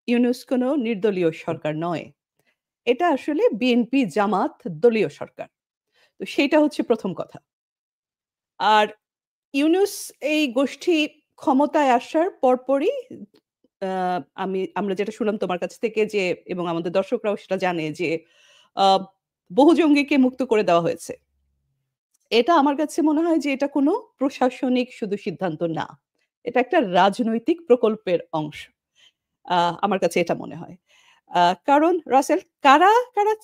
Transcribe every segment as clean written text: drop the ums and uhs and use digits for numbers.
ইউনূস কোনো নির্দলীয় সরকার নয়। এটা আসলে বিএনপি জামাত দলীয় সরকার। তো সেইটা হচ্ছে ১ম কথা। আর ইউনূস এই গোষ্ঠী ক্ষমতায় আসার পরপরই আ আমরা যেটা শুনলাম তোমার কাছ থেকে যে এবং আমাদের দর্শকরাও সেটা জানে যে আ বহু জঙ্গিকে মুক্ত করে দেওয়া হয়েছে। এটা আমার কাছে মনে হয় যে এটা কোনো প্রশাসনিক শুধু সিদ্ধান্ত না। এটা একটা রাজনৈতিক প্রকল্পের অংশ। আ আমার কাছে এটা মনে হয়। আ কারণ রাসেল কারা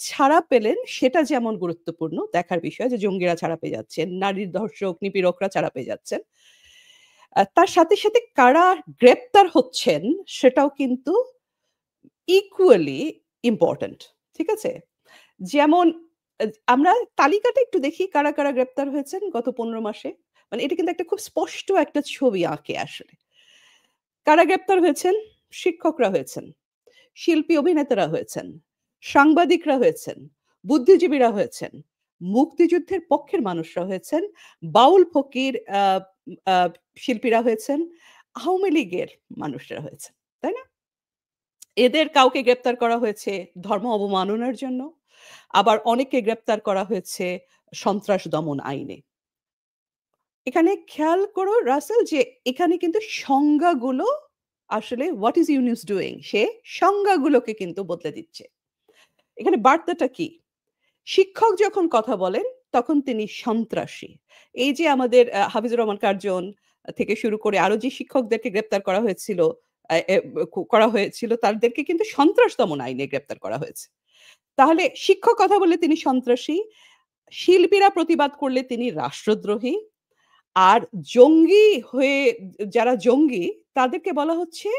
ছাড়া পেলেন সেটা যেমন গুরুত্বপূর্ণ দেখার বিষয় যে জঙ্গিরা ছাড়া পেয়ে যাচ্ছেন, নারীর ধর্ষক, নিপীড়করা ছাড়া পেয়ে যাচ্ছেন। তার সাথে কারা গ্রেপ্তার হচ্ছেন সেটাও কিন্তু ইকুয়ালি ইম্পোর্টেন্ট। ঠিক আছে? যেমন এ আমরা তালিকাটা একটু দেখি কারা গ্রেপ্তার হয়েছেন গত ১৫ মাসে। মানে এটা কিন্তু একটা খুব স্পষ্ট একটা ছবি আঁকে আসলে। কারা গ্রেপ্তার হয়েছেন? শিক্ষকরা হয়েছেন, শিল্পী অভিনেতারা হয়েছেন, সাংবাদিকরা হয়েছেন, বুদ্ধিজীবীরা হয়েছেন, মুক্তিযুদ্ধের পক্ষের মানুষরা হয়েছেন, বাউল ফকির আ শিল্পীরা হয়েছেন, আওয়ামী লীগের মানুষরা হয়েছেন। তাই না? এদের কাউকে গ্রেপ্তার করা হয়েছে ধর্ম অবমাননার জন্য। আবার অনেককে গ্রেপ্তার করা হয়েছে সন্ত্রাস দমন আইনে। এখানে খেয়াল করো রাসেল যে এখানে কিন্তু সংজ্ঞাগুলো আসলে হোয়াট ইস ইউনুস ডুইং? সে সংজ্ঞাগুলোকে কিন্তু বদলে দিচ্ছে। এখানে বার্তাটা কি? শিক্ষক যখন কথা বলেন তখন তিনি সন্ত্রাসী। এই যে আমাদের হাফিজুর রহমান কার্জন থেকে শুরু করে আরো যে শিক্ষকদেরকে গ্রেপ্তার করা হয়েছিল আ এ করা হয়েছিল তাদেরকে কিন্তু সন্ত্রাস দমন আইনে গ্রেপ্তার করা হয়েছে। তাহলে শিক্ষক কথা বললে তিনি সন্ত্রাসী, শিল্পীরা প্রতিবাদ করলে তিনি রাষ্ট্রদ্রোহী, আর জঙ্গি হয়ে যারা জঙ্গি তাদেরকে বলা হচ্ছে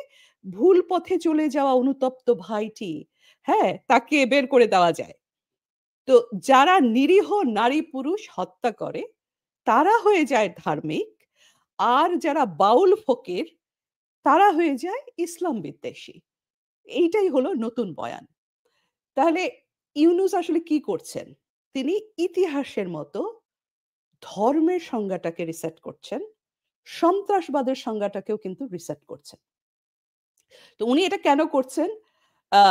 ভুল পথে চলে যাওয়া অনুতপ্ত ভাইটি, হ্যাঁ? তাকে বের করে দেওয়া যায়। তো যারা নিরীহ নারী পুরুষ হত্যা করে তারা হয়ে যায় ধার্মিক, আর যারা বাউল ফকির তারা হয়ে যায় ইসলাম বিদ্বেষী। এইটাই হলো নতুন বয়ান। তাহলে ইউনুস আসলে কি করছেন? তিনি ইতিহাসের মতো ধর্মের সংজ্ঞাটাকে রিসেট করছেন। সন্ত্রাসবাদের সংজ্ঞাটাকেও কিন্তু রিসেট করছেন। তো উনি এটা কেন করছেন? আ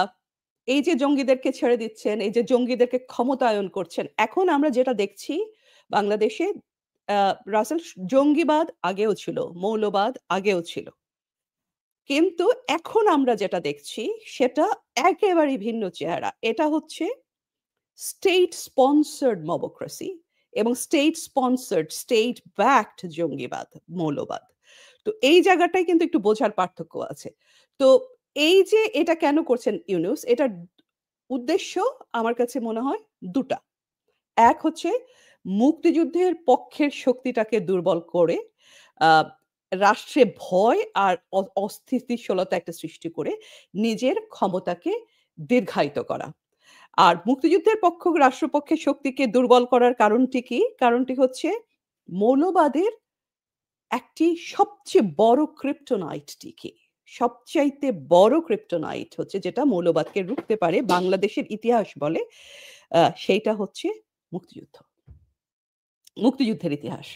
এই যে জঙ্গিদেরকে ছেড়ে দিচ্ছেন, এই যে জঙ্গিদেরকে ক্ষমতায়ন করছেন। এখন আমরা যেটা দেখছি বাংলাদেশে আ রাসেল জঙ্গিবাদ আগেও ছিল, মৌলবাদ আগেও ছিল। কিন্তু এখন আমরা যেটা দেখছি সেটা একেবারেই ভিন্ন চেহারা। এটা হচ্ছে স্টেট স্পন্সরড মবক্রেসি এবং স্টেট স্পন্সরড, স্টেট ব্যাকড জঙ্গিবাদ, মৌলবাদ। তো এই জায়গাটায় কিন্তু একটু বোঝার পার্থক্য আছে। তো এই যে এটা কেন করছেন ইউনুস, এটার উদ্দেশ্য আমার কাছে মনে হয় ২ টা। এক হচ্ছে মুক্তিযুদ্ধের পক্ষের শক্তিটাকে দুর্বল করে আ রাষ্ট্রে ভয় আর অস্থিতিশীলতা একটা সৃষ্টি করে নিজের ক্ষমতাকে দীর্ঘায়িত করা। আর মুক্তিযুদ্ধের রাষ্ট্রপক্ষের শক্তিকে দুর্বল করার কারণটি কি? কারণটি হচ্ছে মৌলবাদের একটি সবচেয়ে বড় ক্রিপ্টোনাইটটি কি? সবচাইতে বড় ক্রিপ্টোনাইট হচ্ছে যেটা মৌলবাদকে রুখতে পারে বাংলাদেশের ইতিহাস বলে সেইটা হচ্ছে মুক্তিযুদ্ধ। মুক্তিযুদ্ধের ইতিহাস।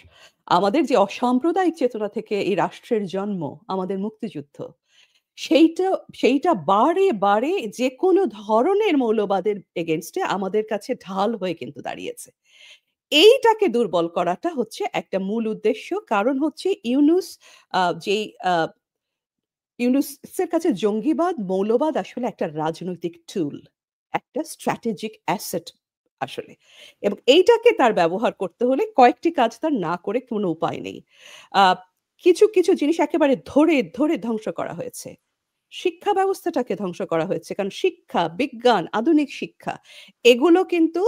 আমাদের যে অসাম্প্রদায়িক চেতনা থেকে এই রাষ্ট্রের জন্ম, আমাদের মুক্তিযুদ্ধ। সেইটা সেইটা বারে যেকোনো ধরনের মৌলবাদের এগেইনস্ট এ আমাদের কাছে ঢাল হয়ে কিন্তু দাঁড়িয়েছে। এইটাকে দুর্বল করাটা হচ্ছে একটা মূল উদ্দেশ্য। কারণ হচ্ছে যেই ইউনুসের কাছে জঙ্গিবাদ, মৌলবাদ আসলে একটা রাজনৈতিক টুল। একটা স্ট্র্যাটেজিক অ্যাসেট আসলে। এবং এইটাকে তার ব্যবহার করতে হলে কয়েকটি কাজ তার না করে কোনো উপায় নেই। আ কিছু জিনিস একেবারে ধরে ধ্বংস করা হয়েছে। শিক্ষা ব্যবস্থাটাকে ধ্বংস করা হয়েছে। কারণ শিক্ষা, বিজ্ঞান, আধুনিক শিক্ষা এগুলো কিন্তু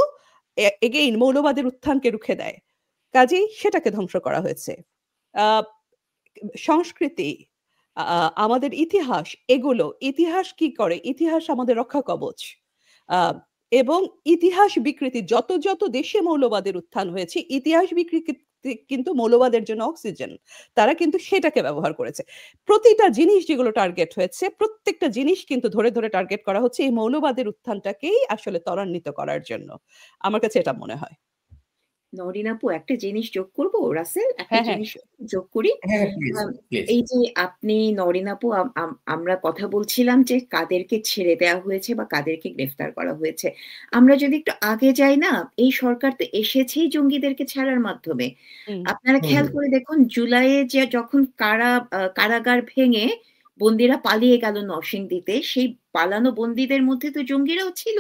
এগেইন মৌলবাদের উত্থানকে রুখে দেয়। কাজেই সেটাকে ধ্বংস করা হয়েছে। আ সংস্কৃতি, আমাদের ইতিহাস ইতিহাস কি করে? ইতিহাস আমাদের রক্ষা কবচ। আ এবং ইতিহাস বিকৃতি যত দেশে মৌলবাদের উত্থান হয়েছে, ইতিহাস বিকৃতি কিন্তু মৌলবাদের জন্য অক্সিজেন। তারা কিন্তু সেটাকে ব্যবহার করেছে। প্রতিটা জিনিস যেগুলো টার্গেট হয়েছে, প্রত্যেকটা জিনিস কিন্তু ধরে টার্গেট করা হচ্ছে এই মৌলবাদের উত্থানটাকেই আসলে ত্বরান্বিত করার জন্য। আমার কাছে এটা মনে হয়। নরিন আপু, একটা জিনিস যোগ করব, রাসেল, একটা হ্যাঁ, হ্যাঁ। জিনিস যোগ করি। হ্যাঁ, প্লিজ, আম, প্লিজ। এই যে আপনি, নরিন আপু, আমরা কথা বলছিলাম যে কাদেরকে ছেড়ে দেওয়া হয়েছে বা কাদেরকে গ্রেফতার করা হয়েছে। আমরা যদি একটু আগে যাই না, এই সরকার তো এসেছেই জঙ্গিদেরকে ছাড়ার মাধ্যমে। হুম, আপনারা হুম, খেয়াল হুম। করে দেখুন, জুলাইয়ে যে যখন কারাগার ভেঙে বন্দিরা পালিয়ে গেল নরসিংদীতে, সেই পালানো বন্দীদের মধ্যে তো জঙ্গিরাও ছিল।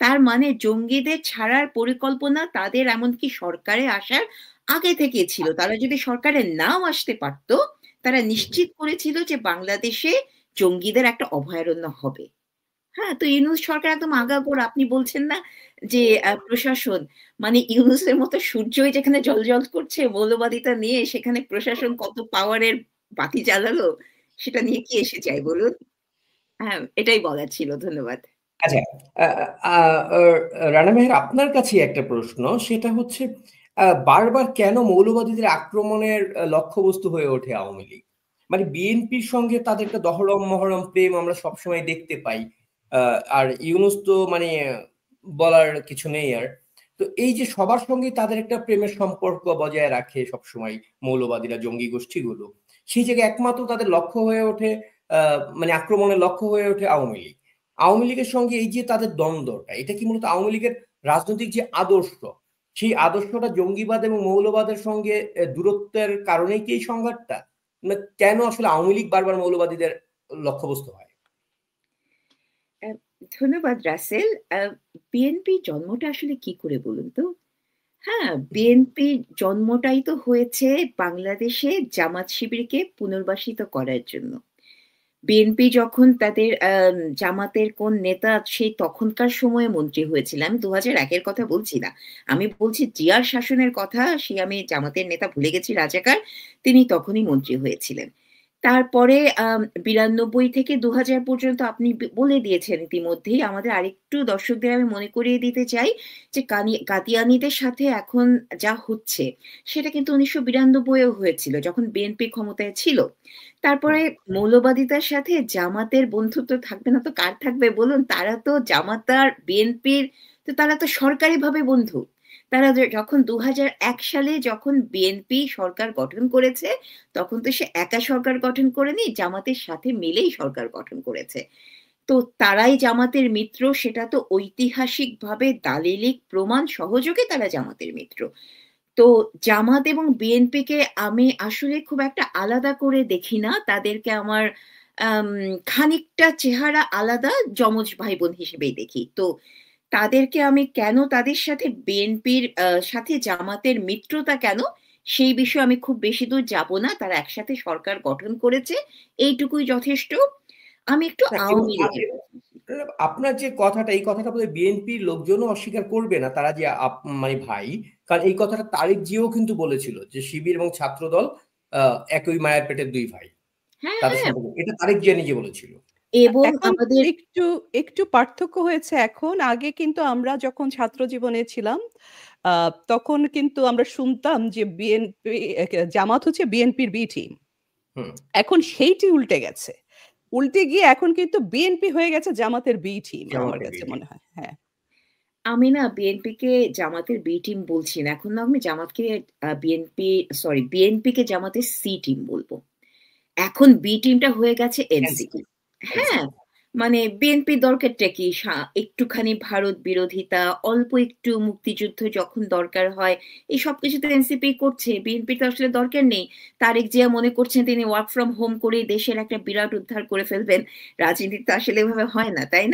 তার মানে জঙ্গিদের ছাড়ার পরিকল্পনা তাদের এমনকি সরকারে আসার আগে থেকে ছিল। তারা যদি সরকারে নাও আসতে পারত, তারা নিশ্চিত করেছিল যে বাংলাদেশে জঙ্গিদের একটা অভয়ারণ্য হবে। হ্যাঁ, তো ইউনূস সরকার একদম আগাগোড়া, আপনি বলছেন না যে প্রশাসন, মানে ইউনূসের মতো সূর্যই যেখানে জ্বলজ্বল করছে মৌলবাদিতা নিয়ে, সেখানে প্রশাসন কত পাওয়ারের বাতি জ্বালালো, সেটা নিয়ে কি এসে যায় বলুন? হ্যাঁ, এটাই বলার ছিল। ধন্যবাদ। আচ্ছা, আ আ আ রানা মেহের, আপনার কাছে একটা প্রশ্ন। সেটা হচ্ছে, বারবার কেন মৌলবাদীদের আক্রমণের লক্ষ্যবস্তু হয়ে ওঠে আওয়ামী লীগ? মানে বিএনপির সঙ্গে তাদের একটা দহরম-মহরম প্রেম আমরা সবসময় দেখতে পাই। আর ইউনূস তো মানে বলার কিছু নেই আর। তো এই যে সবার সঙ্গেই তাদের একটা প্রেমের সম্পর্ক বজায় রাখে সবসময় মৌলবাদীরা, জঙ্গি গোষ্ঠীগুলো। সেই জায়গায় একমাত্র তাদের লক্ষ্য হয়ে ওঠে, মানে আক্রমণের লক্ষ্য হয়ে ওঠে আওয়ামী লীগ। আওয়ামী লীগের সঙ্গে এই যে তাদের দ্বন্দ্বটা, এটা কি মূলত আওয়ামী লীগের রাজনৈতিক যে আদর্শ, সেই আদর্শটা জঙ্গিবাদ এবং মৌলবাদের সঙ্গে দূরত্বের কারণেই কি এই সংঘাতটা? মানে কেন আসলে আওয়ামী লীগ বারবার মৌলবাদীদের লক্ষ্যবস্তু হয়? আ ধন্যবাদ রাসেল। বিএনপি জন্মটা আসলে কি করে বলুন তো? হ্যাঁ, বিএনপি জন্মটাই তো হয়েছে বাংলাদেশে জামাত শিবিরকে পুনর্বাসিত করার জন্য। বিএনপি যখন তাদের জামাতের কোন নেতা সেই তখনকার সময়ে মন্ত্রী হয়েছিল, আমি ২০০১ এর কথা বলছি না। আমি বলছি জিয়ার শাসনের কথা, আমি জামাতের নেতা ভুলে গেছি, রাজাকার, তিনি তখনই মন্ত্রী হয়েছিলেন। তারপরে ৯২ থেকে ২০০০ পর্যন্ত আপনি বলে দিয়েছেন ইতিমধ্যেই। আমাদের আরেকটু দর্শকদের আমি মনে করিয়ে দিতে চাই যে কাদিয়ানীদের সাথে এখন যা হচ্ছে, সেটা কিন্তু ১৯৯২ এও হয়েছিল যখন বিএনপি ক্ষমতায় ছিল। তারপরে হুম। মৌলবাদিতার সাথে জামাতের বন্ধুত্ব থাকবে না তো কার থাকবে বলুন? তারা তো জামাত আর বিএনপির, তো তারা তো সরকারিভাবে বন্ধু। তারা যখন ২০০১ সালে যখন বিএনপি সরকার গঠন করেছে, তখন তো সে একা সরকার গঠন করেনি, জামাতের সাথে মিলেই সরকার গঠন করেছে। তো তারাই জামাতের মিত্র, সেটা তো ঐতিহাসিকভাবে দালিলিক প্রমাণ সহযোগে তারা জামাতের মিত্র। তো জামাত এবং বিএনপিকে আমি আসলে খুব একটা আলাদা করে দেখি না। তাদেরকে আমার আম খানিকটা চেহারা আলাদা, যমজ ভাই-বোন হিসেবেই দেখি। তো তাদেরকে আমি কেন, তাদের সাথে বিএনপির সাথে জামাতের মিত্রতা কেন, সেই বিষয়ে আমি খুব বেশি দূর যাব না। তারা একসাথে সরকার গঠন করেছে, এইটুকুই যথেষ্ট। আমি একটু না, এবং আওয়ামী লীগের কথা বলি। আপনার যে কথাটা, এই কথাটা বোধহয় বিএনপির লোকজনও অস্বীকার করবে না, তারা যে মানে ভাই। কারণ এই কথাটা তারেক জিয়াও কিন্তু বলেছিল যে শিবির এবং ছাত্রদল একই মায়ের পেটের দুই ভাই। হ্যাঁ, তাদের হ্যাঁ। সম্পর্কে এটা তারেক জিয়া নিজে বলেছিল। এবং এখন আমাদের একটু, একটু পার্থক্য হয়েছে এখন। আগে কিন্তু আমরা যখন ছাত্র জীবনে ছিলাম, আ তখন কিন্তু আমরা শুনতাম যে বিএনপি জামাত হচ্ছে বিএনপির বি টিম। হুম। এখন সেইটি উল্টে গেছে। উল্টে গিয়ে এখন কিন্তু বিএনপি হয়ে গেছে জামাতের বি টিম আমার জামাতের কাছে বিএনপি। মনে হয়। হ্যাঁ। আমি না বিএনপিকে জামাতের বি টিম বলছি না। এখন না আমি জামাতকে বিএনপিকে জামাতের সি টিম বলবো। এখন বি টিমটা হয়ে গেছে এনসিপি। এনসিপি। হ্যাঁ, এনসিপি। মানে বিএনপির দরকারটা কি? একটুখানি ভারত বিরোধিতা, অল্প একটু মুক্তিযুদ্ধ যখন দরকার হয়, এই সবকিছু তো এনসিপি করছে। বিএনপির তো আসলে দরকার নেই। তারেক জিয়া মনে করছেন তিনি ওয়ার্ক ফ্রম হোম করেই দেশের একটা বিরাট উদ্ধার করে ফেলবেন। রাজনীতি তো আসলে এভাবে হয় না, তাই না?